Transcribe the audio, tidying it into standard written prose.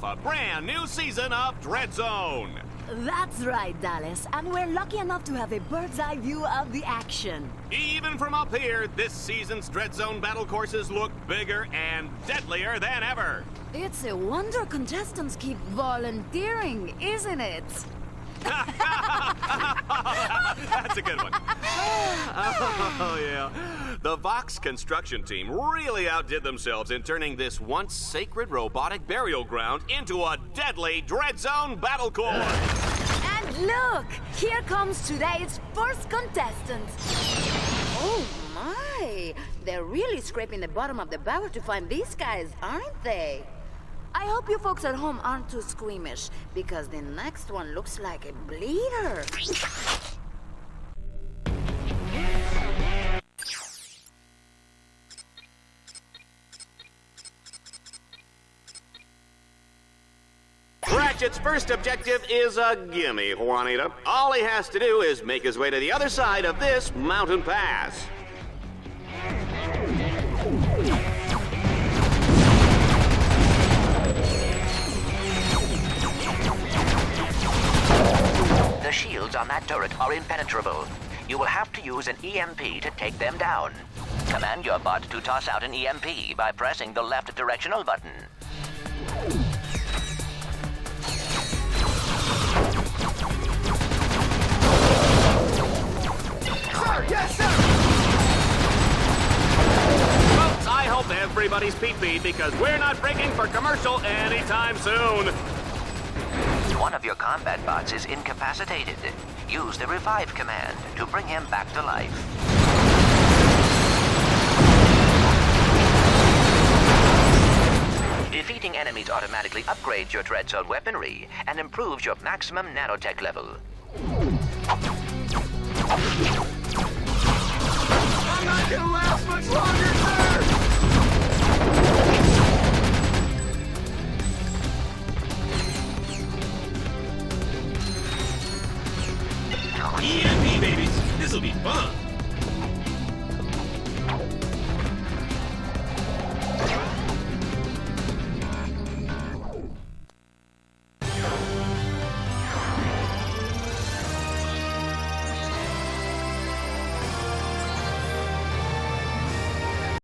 a brand new season of Dread Zone. That's right, Dallas, and we're lucky enough to have a bird's eye view of the action. Even from up here, this season's Dread Zone battle courses look bigger and deadlier than ever. It's a wonder contestants keep volunteering, isn't it? That's a good one. Oh, yeah. The Vox construction team really outdid themselves in turning this once sacred robotic burial ground into a deadly Dread Zone battle course. And look, here comes today's first contestant. Oh my, they're really scraping the bottom of the barrel to find these guys, aren't they? I hope you folks at home aren't too squeamish, because the next one looks like a bleeder. Ratchet's first objective is a gimme, Juanita. All he has to do is make his way to the other side of this mountain pass. The shields on that turret are impenetrable. You will have to use an EMP to take them down. Command your bot to toss out an EMP by pressing the left directional button. Sir, yes, sir! Folks, I hope everybody's pee-pee because we're not breaking for commercial anytime soon. One of your combat bots is incapacitated. Use the revive command to bring him back to life. Defeating enemies automatically upgrades your Dread Zone weaponry and improves your maximum nanotech level. I'm not gonna last much longer, sir! EMP babies, this'll be fun.